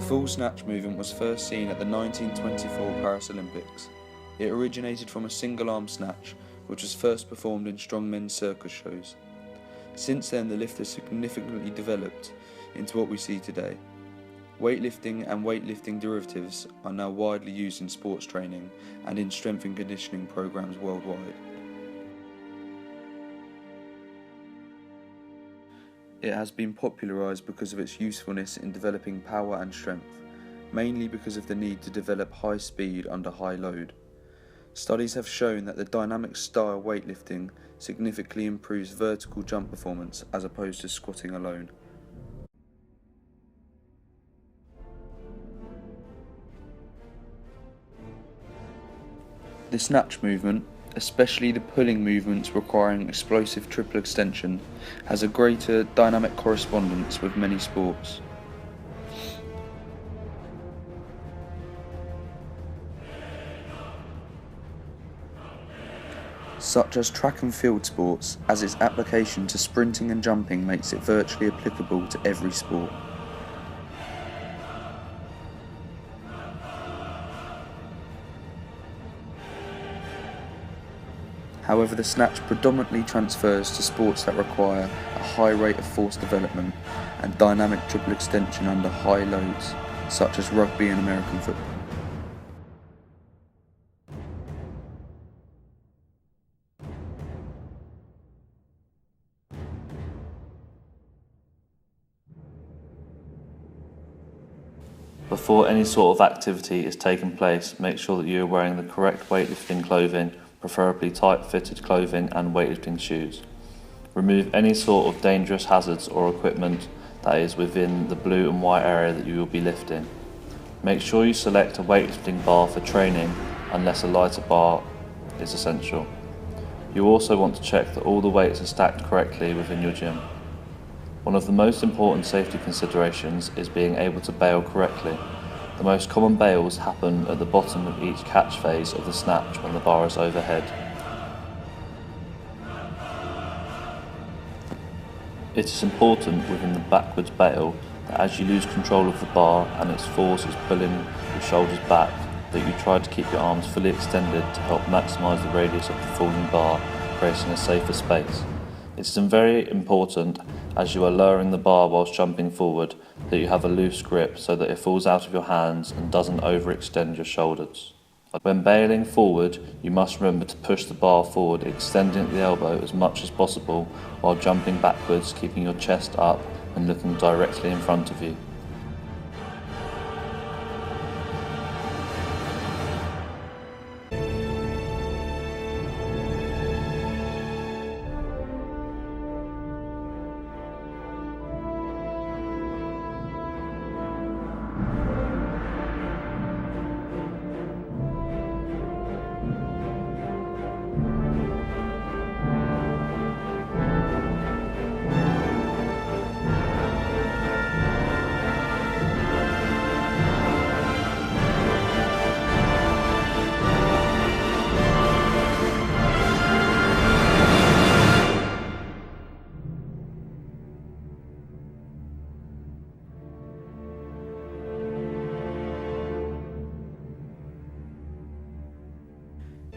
full snatch movement was first seen at the 1924 Paris Olympics. It originated from a single-arm snatch, which was first performed in strongmen's circus shows. Since then, the lift has significantly developed into what we see today. Weightlifting and weightlifting derivatives are now widely used in sports training and in strength and conditioning programs worldwide. It has been popularised because of its usefulness in developing power and strength, mainly because of the need to develop high speed under high load. Studies have shown that the dynamic style weightlifting significantly improves vertical jump performance as opposed to squatting alone. The snatch movement, especially the pulling movements requiring explosive triple extension, has a greater dynamic correspondence with many sports. Such as track and field sports, as its application to sprinting and jumping makes it virtually applicable to every sport. However, the snatch predominantly transfers to sports that require a high rate of force development and dynamic triple extension under high loads, such as rugby and American football. Before any sort of activity is taking place, make sure that you are wearing the correct weightlifting clothing, preferably tight-fitted clothing and weightlifting shoes. Remove any sort of dangerous hazards or equipment that is within the blue and white area that you will be lifting. Make sure you select a weightlifting bar for training unless a lighter bar is essential. You also want to check that all the weights are stacked correctly within your gym. One of the most important safety considerations is being able to bail correctly. The most common bails happen at the bottom of each catch phase of the snatch when the bar is overhead. It is important within the backwards bail that as you lose control of the bar and its force is pulling your shoulders back, that you try to keep your arms fully extended to help maximise the radius of the falling bar, creating a safer space. It is very important, as you are lowering the bar whilst jumping forward, that you have a loose grip so that it falls out of your hands and doesn't overextend your shoulders. When bailing forward, you must remember to push the bar forward, extending at the elbow as much as possible while jumping backwards, keeping your chest up and looking directly in front of you.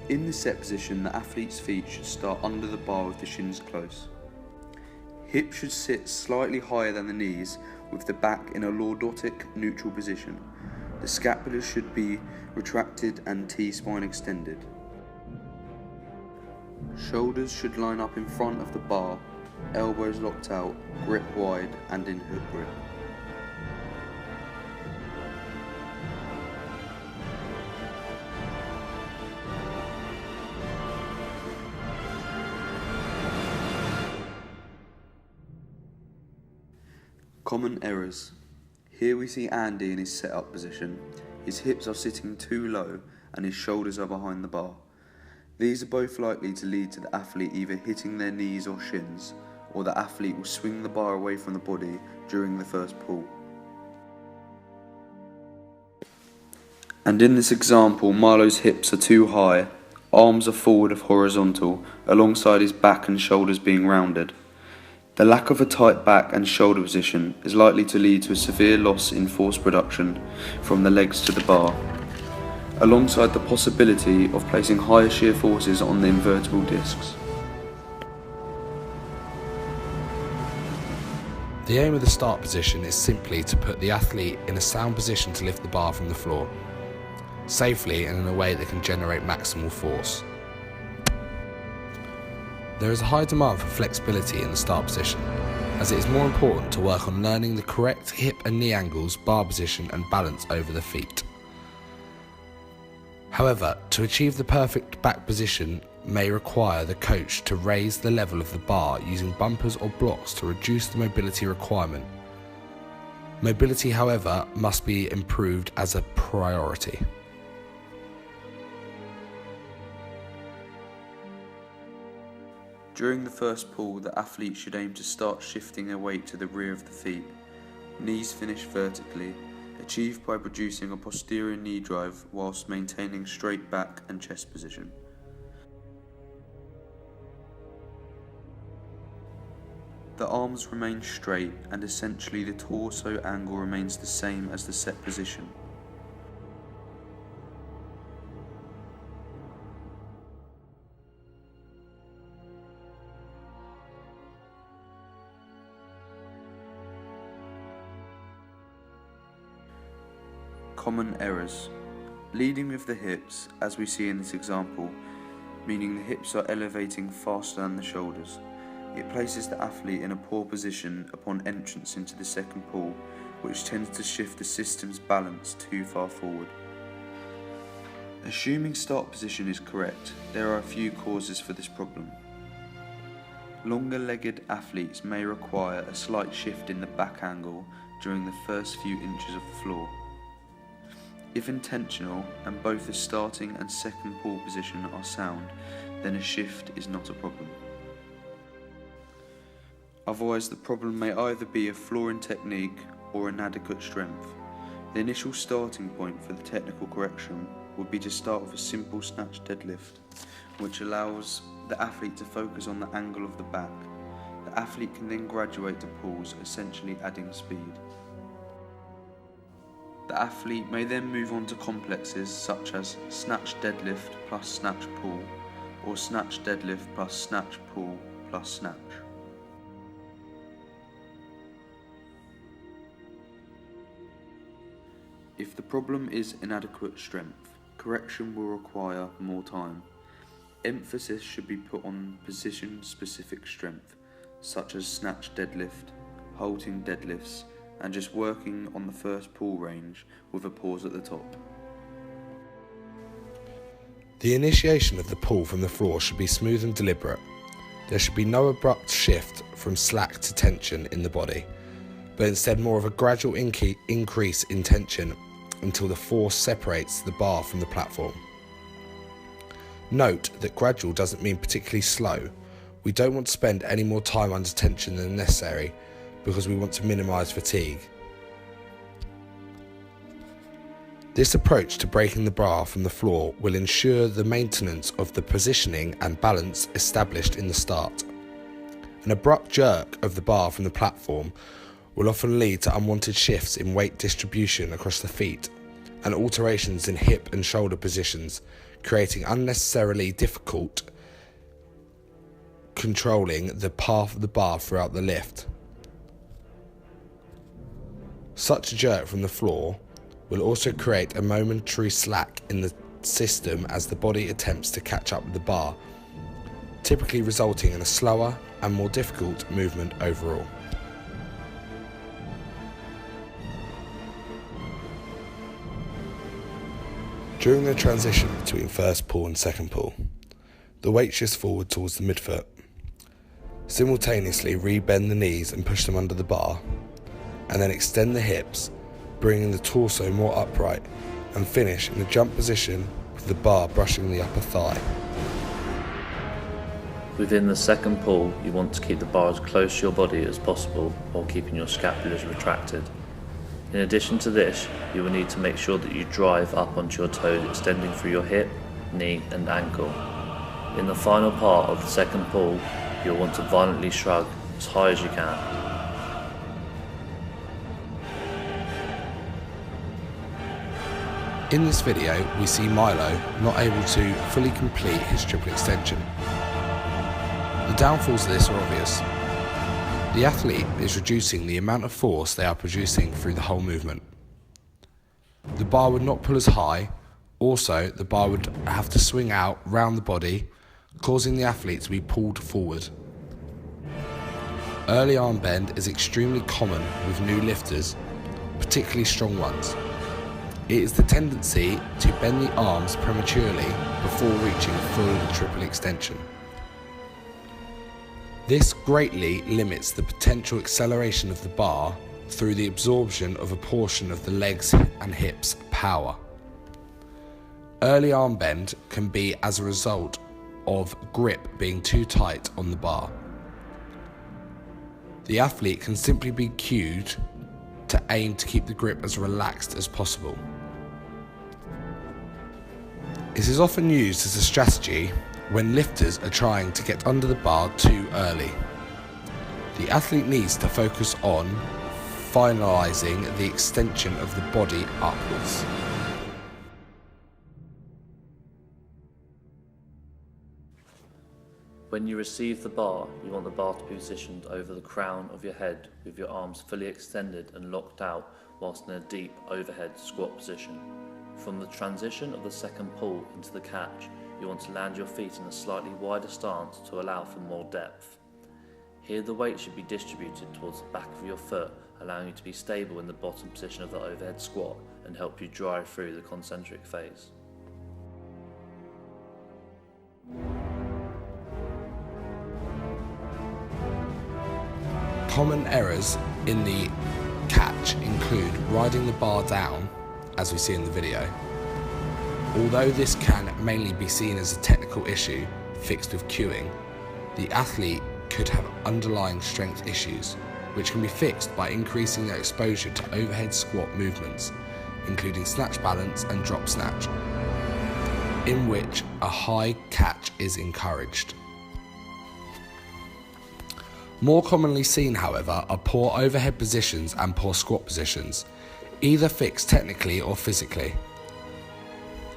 In the set position, the athlete's feet should start under the bar with the shins close. Hips should sit slightly higher than the knees with the back in a lordotic neutral position. The scapula should be retracted and T-spine extended. Shoulders should line up in front of the bar, elbows locked out, grip wide and in hook grip. Common errors. Here we see Andy in his set-up position. His hips are sitting too low and his shoulders are behind the bar. These are both likely to lead to the athlete either hitting their knees or shins, or the athlete will swing the bar away from the body during the first pull. And in this example, Mylo's hips are too high, arms are forward of horizontal, alongside his back and shoulders being rounded. The lack of a tight back and shoulder position is likely to lead to a severe loss in force production from the legs to the bar, alongside the possibility of placing higher shear forces on the invertible discs. The aim of the start position is simply to put the athlete in a sound position to lift the bar from the floor, safely and in a way that can generate maximal force. There is a high demand for flexibility in the start position, as it is more important to work on learning the correct hip and knee angles, bar position and balance over the feet. However, to achieve the perfect back position may require the coach to raise the level of the bar using bumpers or blocks to reduce the mobility requirement. Mobility, however, must be improved as a priority. During the first pull, the athlete should aim to start shifting their weight to the rear of the feet. Knees finish vertically, achieved by producing a posterior knee drive whilst maintaining straight back and chest position. The arms remain straight and essentially the torso angle remains the same as the set position. Common errors. Leading with the hips, as we see in this example, meaning the hips are elevating faster than the shoulders. It places the athlete in a poor position upon entrance into the second pull, which tends to shift the system's balance too far forward. Assuming start position is correct, there are a few causes for this problem. Longer-legged athletes may require a slight shift in the back angle during the first few inches of the floor. If intentional and both the starting and second pull position are sound, then a shift is not a problem. Otherwise, the problem may either be a flaw in technique or inadequate strength. The initial starting point for the technical correction would be to start with a simple snatch deadlift, which allows the athlete to focus on the angle of the back. The athlete can then graduate to pulls, essentially adding speed. The athlete may then move on to complexes such as snatch deadlift plus snatch pull, or snatch deadlift plus snatch pull plus snatch. If the problem is inadequate strength, correction will require more time. Emphasis should be put on position-specific strength, such as snatch deadlift, halting deadlifts, and just working on the first pull range with a pause at the top. The initiation of the pull from the floor should be smooth and deliberate. There should be no abrupt shift from slack to tension in the body, but instead more of a gradual increase in tension until the force separates the bar from the platform. Note that gradual doesn't mean particularly slow. We don't want to spend any more time under tension than necessary because we want to minimise fatigue. This approach to breaking the bar from the floor will ensure the maintenance of the positioning and balance established in the start. An abrupt jerk of the bar from the platform will often lead to unwanted shifts in weight distribution across the feet and alterations in hip and shoulder positions, creating unnecessarily difficult controlling the path of the bar throughout the lift. Such a jerk from the floor will also create a momentary slack in the system as the body attempts to catch up with the bar, typically resulting in a slower and more difficult movement overall. During the transition between first pull and second pull, the weight shifts forward towards the midfoot. Simultaneously rebend the knees and push them under the bar, and then extend the hips, bringing the torso more upright, and finish in a jump position with the bar brushing the upper thigh. Within the second pull, you want to keep the bar as close to your body as possible while keeping your scapulars retracted. In addition to this, you will need to make sure that you drive up onto your toes, extending through your hip, knee and ankle. In the final part of the second pull, you'll want to violently shrug as high as you can. In this video, we see Mylo not able to fully complete his triple extension. The downfalls of this are obvious. The athlete is reducing the amount of force they are producing through the whole movement. The bar would not pull as high. Also, the bar would have to swing out round the body, causing the athlete to be pulled forward. Early arm bend is extremely common with new lifters, particularly strong ones. It is the tendency to bend the arms prematurely before reaching full triple extension. This greatly limits the potential acceleration of the bar through the absorption of a portion of the legs and hips power. Early arm bend can be as a result of grip being too tight on the bar. The athlete can simply be cued to aim to keep the grip as relaxed as possible. This is often used as a strategy when lifters are trying to get under the bar too early. The athlete needs to focus on finalising the extension of the body upwards. When you receive the bar, you want the bar to be positioned over the crown of your head with your arms fully extended and locked out whilst in a deep overhead squat position. From the transition of the second pull into the catch, you want to land your feet in a slightly wider stance to allow for more depth. Here the weight should be distributed towards the back of your foot, allowing you to be stable in the bottom position of the overhead squat and help you drive through the concentric phase. Common errors in the catch include riding the bar down, as we see in the video. Although this can mainly be seen as a technical issue fixed with cueing, the athlete could have underlying strength issues, which can be fixed by increasing their exposure to overhead squat movements, including snatch balance and drop snatch, in which a high catch is encouraged. More commonly seen, however, are poor overhead positions and poor squat positions, either fixed technically or physically.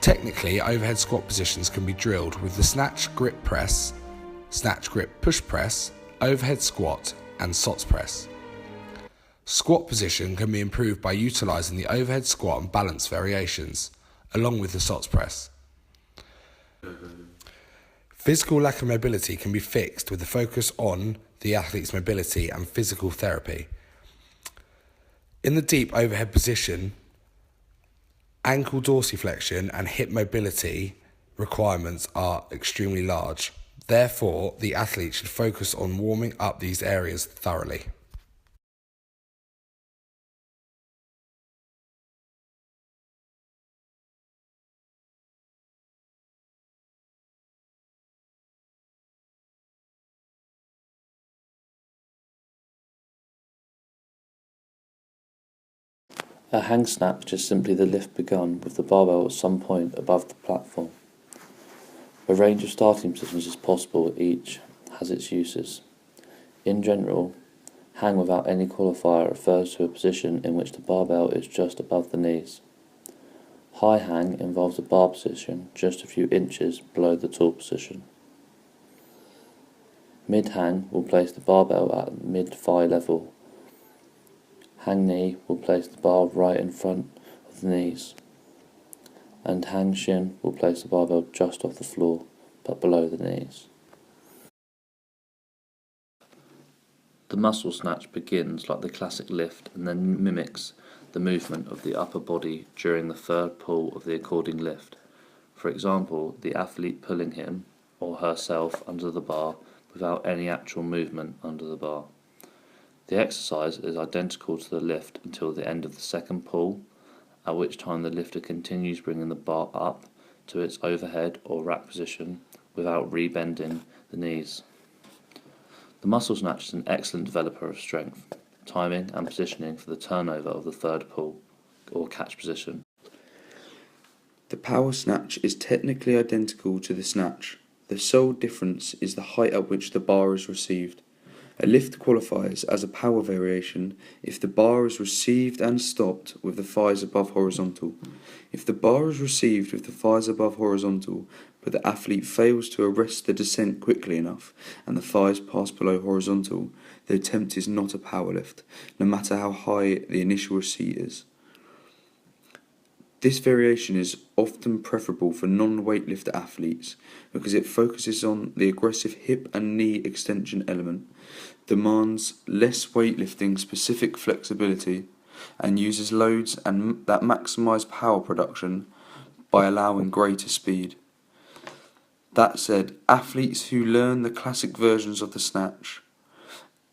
Technically, overhead squat positions can be drilled with the snatch grip press, snatch grip push press, overhead squat, and SOTS press. Squat position can be improved by utilising the overhead squat and balance variations, along with the SOTS press. Physical lack of mobility can be fixed with the focus on the athlete's mobility and physical therapy. In the deep overhead position, ankle dorsiflexion and hip mobility requirements are extremely large. Therefore, the athlete should focus on warming up these areas thoroughly. A hang snatch is simply the lift begun with the barbell at some point above the platform. A range of starting positions is possible, each has its uses. In general, hang without any qualifier refers to a position in which the barbell is just above the knees. High hang involves a bar position just a few inches below the tall position. Mid hang will place the barbell at mid-thigh level. Hang knee will place the bar right in front of the knees, and hang shin will place the barbell just off the floor, but below the knees. The muscle snatch begins like the classic lift and then mimics the movement of the upper body during the third pull of the according lift. For example, the athlete pulling him or herself under the bar without any actual movement under the bar. The exercise is identical to the lift until the end of the second pull, at which time the lifter continues bringing the bar up to its overhead or rack position without rebending the knees. The muscle snatch is an excellent developer of strength, timing and positioning for the turnover of the third pull or catch position. The power snatch is technically identical to the snatch. The sole difference is the height at which the bar is received. A lift qualifies as a power variation if the bar is received and stopped with the thighs above horizontal. If the bar is received with the thighs above horizontal, but the athlete fails to arrest the descent quickly enough and the thighs pass below horizontal, the attempt is not a power lift, no matter how high the initial receipt is. This variation is often preferable for non-weightlifter athletes because it focuses on the aggressive hip and knee extension element, demands less weightlifting specific flexibility, and uses loads that maximize power production by allowing greater speed. That said, athletes who learn the classic versions of the snatch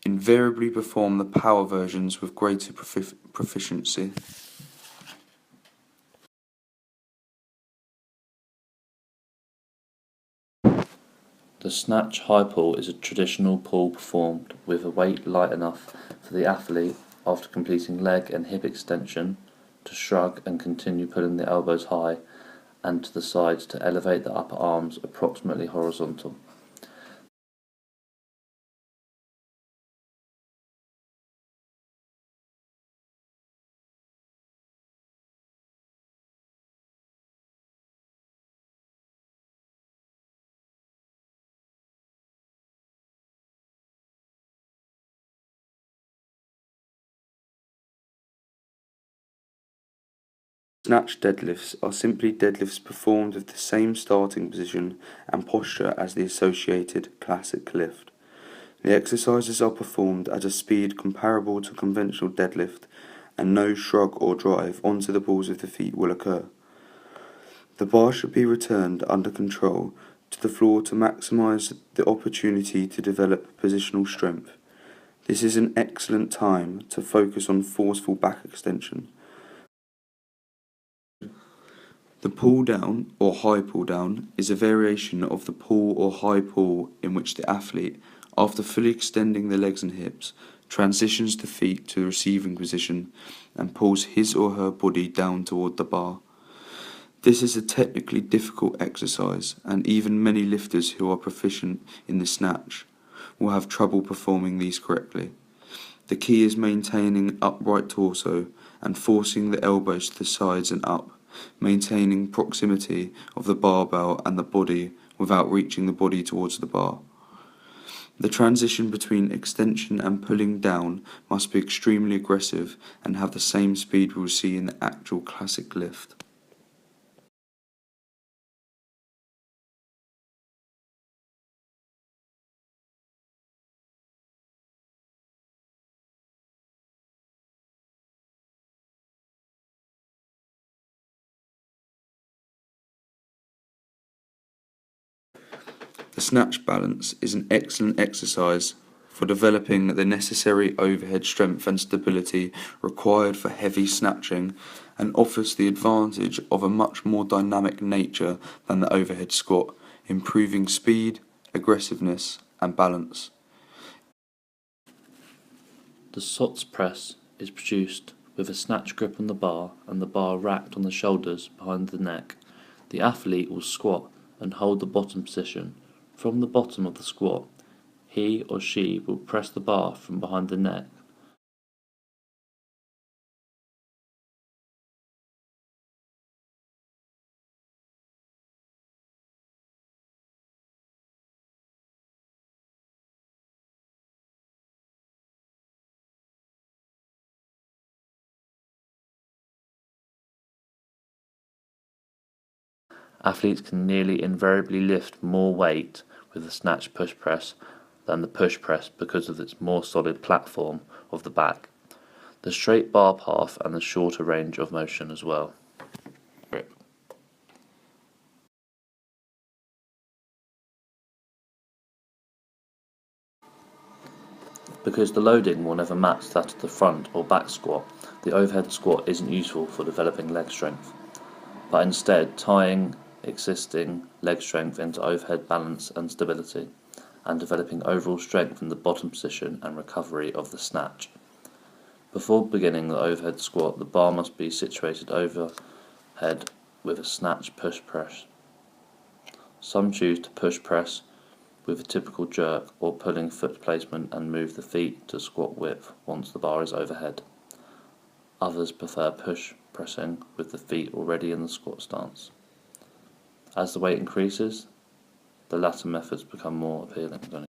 invariably perform the power versions with greater proficiency. The snatch high pull is a traditional pull performed with a weight light enough for the athlete, after completing leg and hip extension, to shrug and continue pulling the elbows high and to the sides to elevate the upper arms approximately horizontal. Snatch deadlifts are simply deadlifts performed with the same starting position and posture as the associated classic lift. The exercises are performed at a speed comparable to conventional deadlift, and no shrug or drive onto the balls of the feet will occur. The bar should be returned under control to the floor to maximize the opportunity to develop positional strength. This is an excellent time to focus on forceful back extension. The pull down or high pull down is a variation of the pull or high pull in which the athlete, after fully extending the legs and hips, transitions the feet to the receiving position and pulls his or her body down toward the bar. This is a technically difficult exercise, and even many lifters who are proficient in the snatch will have trouble performing these correctly. The key is maintaining upright torso and forcing the elbows to the sides and up, maintaining proximity of the barbell and the body without reaching the body towards the bar. The transition between extension and pulling down must be extremely aggressive and have the same speed we'll see in the actual classic lift. The snatch balance is an excellent exercise for developing the necessary overhead strength and stability required for heavy snatching, and offers the advantage of a much more dynamic nature than the overhead squat, improving speed, aggressiveness, and balance. The SOTS press is produced with a snatch grip on the bar and the bar racked on the shoulders behind the neck. The athlete will squat and hold the bottom position. From the bottom of the squat, he or she will press the bar from behind the neck. Athletes can nearly invariably lift more weight with the snatch push press than the push press because of its more solid platform of the back, the straight bar path, and the shorter range of motion as well. Because the loading will never match that of the front or back squat, the overhead squat isn't useful for developing leg strength, but instead tying existing leg strength into overhead balance and stability, and developing overall strength in the bottom position and recovery of the snatch. Before beginning the overhead squat, the bar must be situated overhead with a snatch push press. Some choose to push press with a typical jerk or pulling foot placement and move the feet to squat width once the bar is overhead. Others prefer push pressing with the feet already in the squat stance. As the weight increases, the latter methods become more appealing.